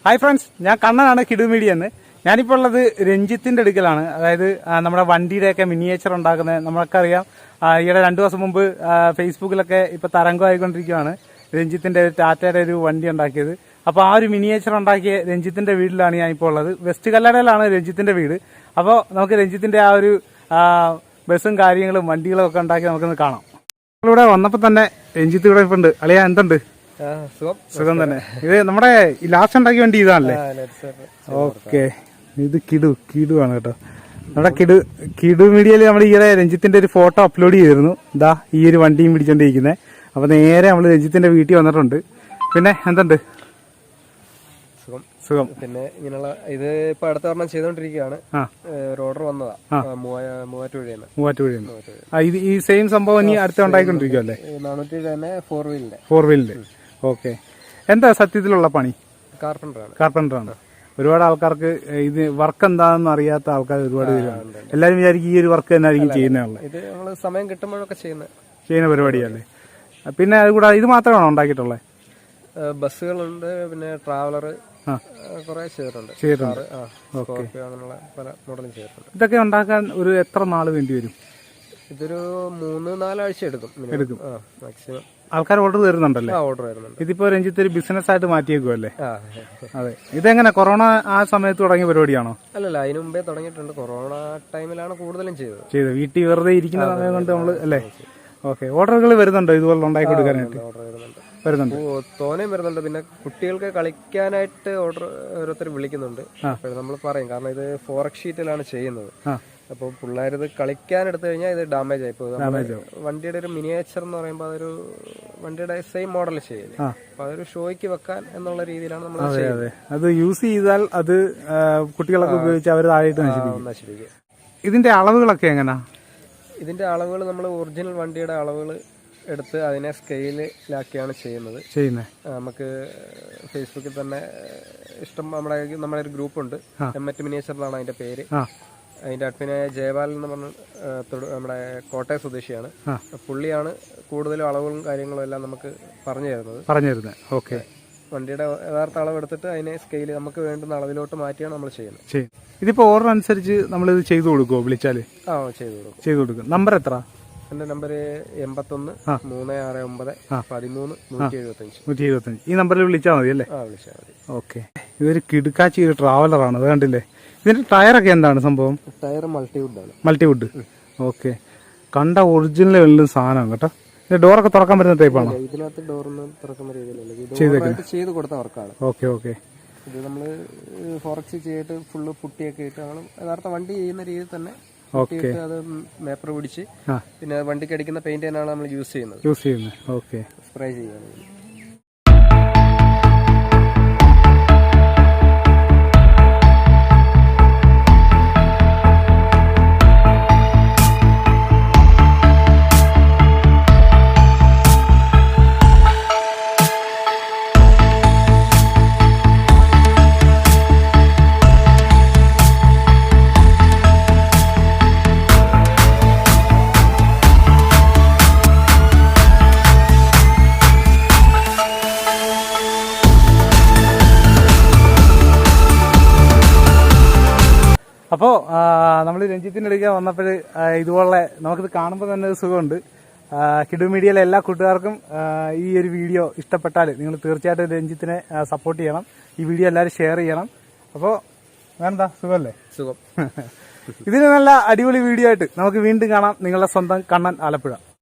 Hi friends, ഞാൻ കണ്ണനാണ്, കിഡു മീഡിയെന്ന്. ഞാനിപ്പോൾ ഉള്ളത് രഞ്ജിത്തിന്റെ അടുക്കലാണ്. അതായത് നമ്മുടെ വണ്ടിയുടെയൊക്കെ മിനിയേച്ചർ ഉണ്ടാക്കുന്നത് നമുക്കറിയാം. ഈയിടെ 2 ദിവസം മുമ്പ് ഫേസ്ബുക്കിലൊക്കെ ഇപ്പൊ തരംഗമായിക്കൊണ്ടിരിക്കുകയാണ് രഞ്ജിത്തിന്റെ ടാറ്റയുടെ ഒരു വണ്ടി ഉണ്ടാക്കിയത്. അപ്പോൾ ആ ഒരു മിനിയേച്ചർ ഉണ്ടാക്കിയ രഞ്ജിത്തിന്റെ വീട്ടിലാണ് ഞാനിപ്പോൾ ഉള്ളത്. വെസ്റ്റ് കല്ലടയിലാണ് രഞ്ജിത്തിന്റെ വീട്. അപ്പോൾ നമുക്ക് രഞ്ജിത്തിന്റെ ആ ഒരു ബസ്സും കാര്യങ്ങളും വണ്ടികളും ഒക്കെ ഉണ്ടാക്കി നമുക്കൊന്ന് കാണാം. ഇവിടെ വന്നപ്പോൾ തന്നെ രഞ്ജിത്ത് ഇവിടെ ഇപ്പൊ ഉണ്ട്. അളിയാ, എന്തുണ്ട്? സുഖം തന്നെ. ഇത് നമ്മുടെ ലാസ്റ്റ് ഉണ്ടാക്കിയ വണ്ടി ഇതാണല്ലേ? ഓക്കെ, ഇത് കിഡു ആണ് കേട്ടോ. നമ്മുടെ കിഡു മീഡിയയിൽ നമ്മൾ ഈയിടെ രഞ്ജിത്തിന്റെ ഒരു ഫോട്ടോ അപ്ലോഡ് ചെയ്തിരുന്നു. ഇതാ ഈ ഒരു വണ്ടിയും പിടിച്ചോണ്ടിരിക്കുന്നത്. അപ്പൊ നേരെ നമ്മൾ രഞ്ജിത്തിന്റെ വീട്ടിൽ വന്നിട്ടുണ്ട്. പിന്നെ എന്തുണ്ട്? സുഖം. പിന്നെ ഇങ്ങനെയുള്ള ഇത് ഇപ്പൊ അടുത്ത പറഞ്ഞ ചെയ്തോണ്ടിരിക്കുകയാണ്. ഒരു ഓർഡർ വന്നതാ മൂവാറ്റുപുഴ. ഈ സെയിം സംഭവം ഇനി അടുത്ത ഉണ്ടായിക്കൊണ്ടിരിക്കുവല്ലേ? 400 തന്നെ ഫോർ വീലിന്റെ. ഓക്കെ. എന്താ സത്യത്തിലുള്ള പണി? കാർപ്പൻ്ററാണ്. ഒരുപാട് ആൾക്കാർക്ക് ഇത് വർക്ക് എന്താണെന്ന് അറിയാത്ത ആൾക്കാർ ഒരുപാട് പേരാണ്. എല്ലാരും വിചാരിക്കും ഈ ഒരു വർക്ക് തന്നെ ആയിരിക്കും ചെയ്യുന്നതാണ്. ഇത് നമ്മള് സമയം കിട്ടുമ്പോഴൊക്കെ ചെയ്യുന്ന പരിപാടിയല്ലേ? പിന്നെ അതുകൂടാതെ ഇത് മാത്രമാണോ ഉണ്ടാക്കിയിട്ടുള്ളത്? ബസ്സുകളുണ്ട്, പിന്നെ ട്രാവലർ കുറെ ചെയ്തിട്ടുണ്ട്. അങ്ങനെയുള്ള പല മോഡലും ചെയ്തിട്ടുണ്ട്. ഇതൊക്കെ ഉണ്ടാക്കാൻ ഒരു എത്ര നാള് വേണ്ടി വരും? ഇതൊരു 3-4 ആഴ്ച എടുക്കും മാക്സിമം. ആൾക്കാർ ഓർഡർ തരുന്നുണ്ടല്ലേ? ഓർഡർ വരുന്നുണ്ട്. ഇതിപ്പോ രഞ്ജിത്ത് ഒരു ബിസിനസ് ആയിട്ട് മാറ്റിയേക്കുമല്ലേ? അതെ. ഇതെങ്ങനെ കൊറോണ ആ സമയത്ത് തുടങ്ങിയ പരിപാടിയാണോ? അല്ലല്ല, അതിന് മുമ്പേ തുടങ്ങിയിട്ടുണ്ട്. കൊറോണ ടൈമിലാണ് കൂടുതലും ചെയ്തത്. വീട്ടിൽ വെറുതെ ഇരിക്കുന്ന സമയം കൊണ്ട് നമ്മള് അല്ലേ? ഓക്കെ. ഓർഡറുകൾ വരുന്നുണ്ടോ ഇതുപോലെ ഉണ്ടാക്കി കൊടുക്കാനായിട്ട്? വരുന്നുണ്ട്, തോനെയും വരുന്നുണ്ട്. പിന്നെ കുട്ടികൾക്ക് കളിക്കാനായിട്ട് ഓർഡർ ഓരോരുത്തർ വിളിക്കുന്നുണ്ട്. നമ്മൾ പറയും, കാരണം ഇത് ഫോറക് ഷീറ്റിലാണ് ചെയ്യുന്നത്. അപ്പോൾ പിള്ളേരിത് കളിക്കാൻ എടുത്തു കഴിഞ്ഞാൽ ഇത് ഡാമേജ് ആയി പോകും. വണ്ടിയുടെ ഒരു മിനിയേച്ചർ എന്ന് പറയുമ്പോൾ അതൊരു വണ്ടിയുടെ സെയിം മോഡൽ ചെയ്യുന്നത്. അപ്പൊ അതൊരു ഷോയ്ക്ക് വെക്കാൻ എന്നുള്ള രീതിയിലാണ് നമ്മൾ ചെയ്യുന്നത്. അത് യൂസ് ചെയ്താൽ അത് കുട്ടികളൊക്കെ ഉപയോഗിച്ച് അവർ താഴെയിട്ട് നശിപ്പിക്കും. ഇതിന്റെ അളവുകളൊക്കെ എങ്ങനെയാ? ഇതിന്റെ അളവുകൾ നമ്മൾ ഒറിജിനൽ വണ്ടിയുടെ അളവുകൾ എടുത്ത് അതിനെ സ്കെയിലാക്കിയാണ് ചെയ്യുന്നത്. നമുക്ക് ഫേസ്ബുക്കിൽ തന്നെ നമ്മുടെ ഒരു ഗ്രൂപ്പുണ്ട്, എമ്മറ്റ് മിനിയേച്ചർ എന്നാണ് അതിന്റെ പേര്. അതിന്റെ അഡ്മിനെ ജയപാൽ എന്ന് പറഞ്ഞ നമ്മുടെ കോട്ടയം സ്വദേശിയാണ്. പുള്ളിയാണ് കൂടുതലും അളവുകളും കാര്യങ്ങളും എല്ലാം നമുക്ക് പറഞ്ഞു തരുന്നത്. ഓക്കെ. വണ്ടിയുടെ യഥാർത്ഥ അളവ് എടുത്തിട്ട് അതിനെ സ്കെയിൽ നമുക്ക് വേണ്ടുന്ന അളവിലോട്ട് മാറ്റിയാണ് നമ്മൾ ചെയ്യുന്നത്. ഇതിപ്പോ ഓർഡർ അനുസരിച്ച് നമ്മൾ ഇത് ചെയ്തു കൊടുക്കുമോ? വിളിച്ചാല് ചെയ്തു കൊടുക്കും. നമ്പർ എത്ര? എന്റെ നമ്പർ 81 369 13 175. ഈ നമ്പറിൽ വിളിച്ചാൽ മതി അല്ലേ? വിളിച്ചാൽ മതി. ഓക്കെ. ഇതൊരു കിടുക്കാച്ചി ട്രാവലറാണ്, അത് കണ്ടില്ലേ? ഇതിന്റെ ടയറൊക്കെ എന്താണ് സംഭവം? ടയർ മൾട്ടിവുഡ് ആണ്. മൾട്ടിവുഡ്. ഓക്കെ. കണ്ട ഒറിജിനൽ വെള്ളും സാധനം കേട്ടോ. ഇതിന്റെ ഡോറൊക്കെ തുറക്കാൻ പറ്റുന്ന ടൈപ്പാണോ? ഇതിനകത്ത് ഡോറൊന്നും തുറക്കുന്ന രീതിയിലല്ല, ചെയ്ത് കൊടുത്ത വർക്കാണ്. ഓക്കെ. ഇത് നമ്മള് ഫോറക്സി ചെയ്തിട്ട് ഫുള്ള് പുട്ടിയൊക്കെ ഇട്ട് നമ്മൾ യഥാർത്ഥ വണ്ടി ചെയ്യുന്ന രീതിയിൽ തന്നെ അത് പേപ്പർ പിടിച്ച് പിന്നെ വണ്ടിക്ക് അടിക്കുന്ന പെയിന്റ് തന്നെയാണ് നമ്മൾ യൂസ് ചെയ്യുന്നത്. ഓക്കെ. സ്പ്രേ ചെയ്യുന്നത്. അപ്പോൾ നമ്മൾ രഞ്ജിത്തിന്റെ അടുക്ക വന്നപ്പോൾ ഇതുപോലെ നമുക്കിത് കാണുമ്പോൾ തന്നെ ഒരു സുഖമുണ്ട്. കിഡു മീഡിയയിലെ എല്ലാ കൂട്ടുകാർക്കും ഈ ഒരു വീഡിയോ ഇഷ്ടപ്പെട്ടാൽ നിങ്ങൾ തീർച്ചയായിട്ടും രഞ്ജിത്തിനെ സപ്പോർട്ട് ചെയ്യണം. ഈ വീഡിയോ എല്ലാവരും ഷെയർ ചെയ്യണം. അപ്പോൾ വേണ്ട, സുഖമല്ലേ? സുഖം. ഇതിന് നല്ല അടിപൊളി വീഡിയോ ആയിട്ട് നമുക്ക് വീണ്ടും കാണാം. നിങ്ങളുടെ സ്വന്തം കണ്ണൻ ആലപ്പുഴ.